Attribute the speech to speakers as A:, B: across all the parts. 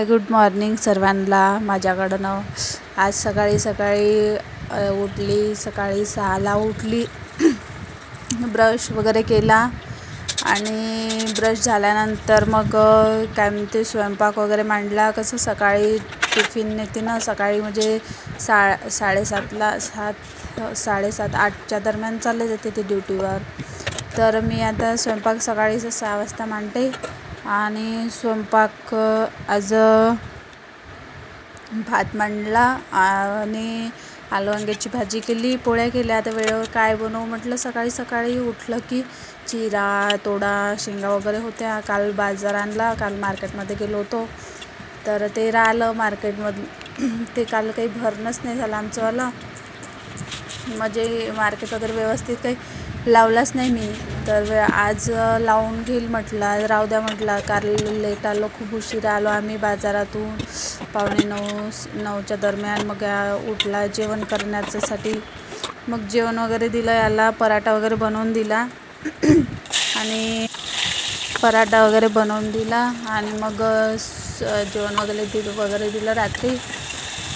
A: हाय, good morning सर्वांना माझ्याकडनं. आज सकाळी उठली, सकाळी 6ला उठली. ब्रश वगैरे केला आणि ब्रश झाल्यानंतर मग काय म्हणते स्वयंपाक वगैरे मांडला. कसं सकाळी टिफिन नेते ना, सकाळी म्हणजे 7:30-8च्या दरम्यान चालले जाते ते ड्युटीवर. तर मी आता स्वयंपाक सकाळी 6 वाजता मांडते. आणि स्वयंपाक आज भात मांडला आणि आलू वांग्याची भाजी केली, पोळ्या केल्या. आता वेळेवर काय बनवू म्हटलं, सकाळी उठलं की चिरा तोडा, शेंगा वगैरे होत्या. काल बाजार आणला, काल मार्केटमध्ये गेलो होतो तर ते राहिलं मार्केटमधून. ते काल काही भरणंच नाही झालं आमचंवालं, म्हणजे मार्केट वगैरे व्यवस्थित काही लावलाच नाही मी. तर आज लावून घेईल म्हटलं, आज राहू द्या म्हटलं. काल लेट आलो, खूप उशिरा आलो आम्ही बाजारातून, 8:45-9च्या दरम्यान. मग उठला जेवण करण्यासाठी. मग जेवण वगैरे दिलं, याला पराठा वगैरे बनवून दिला आणि मग जेवण वगैरे दिलं रात्री.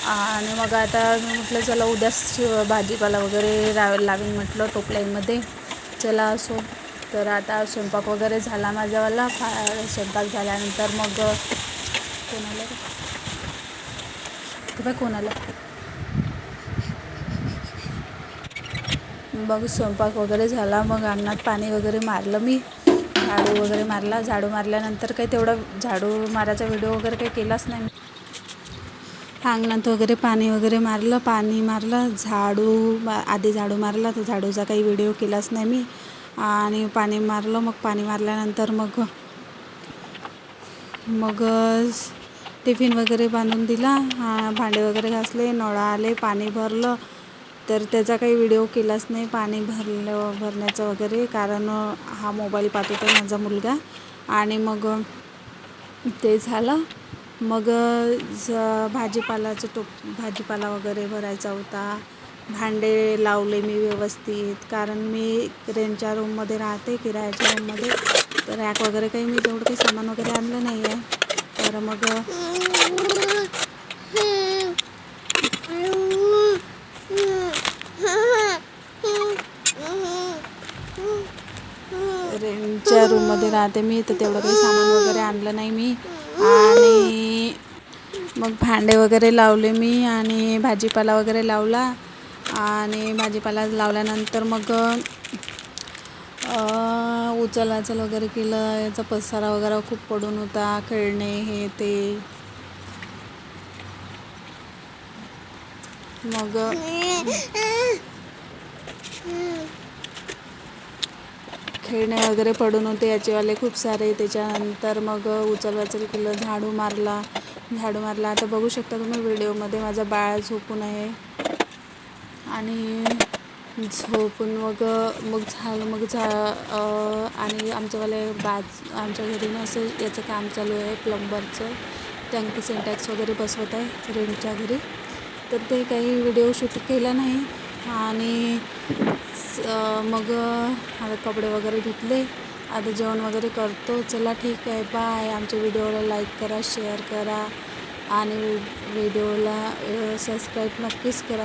A: आणि मग आता मी म्हटलं चला उद्याच भाजीपाला वगैरे लावीन म्हटलं टोपल्यामध्ये. चला असो. तर आता स्वयंपाक वगैरे झाला माझ्यावाला. स्वयंपाक झाल्यानंतर मग कोण आलं मग स्वयंपाक वगैरे झाला. मग अंगणात पाणी वगैरे मारलं मी, झाडू वगैरे मारला. झाडू मारल्यानंतर काही तेवढा झाडू मारायचा व्हिडिओ वगैरे काही केलाच नाही. अंगणात वगैरे पाणी वगैरे मारलं, आधी झाडू मारला, तर झाडूचा काही व्हिडिओ केलाच नाही मी. आणि पाणी मारलं. मग पाणी मारल्यानंतर मग टिफिन वगैरे बांधून दिला, भांडे वगैरे घासले, नळ आले, पाणी भरलं. तर त्याचा काही व्हिडिओ केलाच नाही पाणी भरण्याचं वगैरे, कारण हा मोबाईल पाहत होता माझा मुलगा. आणि मग ते झालं. मग भाजीपाला वगैरे भरायचा होता. भांडे लावले मी व्यवस्थित, कारण मी रेंटच्या रूममध्ये राहते, किरायाच्या रूममध्ये. तर रॅक वगैरे काही मी तेवढं काही सामान वगैरे आणलं नाही आहे. तर मग रेंटच्या रूममध्ये राहते मी, तर तेवढं काही सामान वगैरे आणलं नाही मी. आणि मग भांडे वगैरे लावले मी आणि भाजीपाला वगैरे लावला. आणि भाजीपाला लावल्यानंतर मग उचल वगैरे केलं. याचा पसारा वगैरे खूप पडून होता, खेळणे हे ते. मग खेळणे वगैरे पडून होते याचेवाले खूप सारे. त्याच्यानंतर मग उचल केलं, झाडू मारला. आता बघू शकता तुम्ही व्हिडिओमध्ये, माझा बाळ झोपून आहे. आणि झोपून मग आणि आमच्या घरी ना असं याचं काम चालू आहे, प्लंबरचं. टँकी सिंटॅक्स वगैरे बसवत आहे रेंटच्या घरी. तर ते काही व्हिडिओ शूट केला नाही. आणि मग आता कपडे वगैरे धुतले, आता जेवण वगैरे करतो. चला ठीक आहे, बाय. आमच्या व्हिडिओला लाईक करा, शेअर करा आणि व्हिडिओला सबस्क्राईब नक्कीच करा.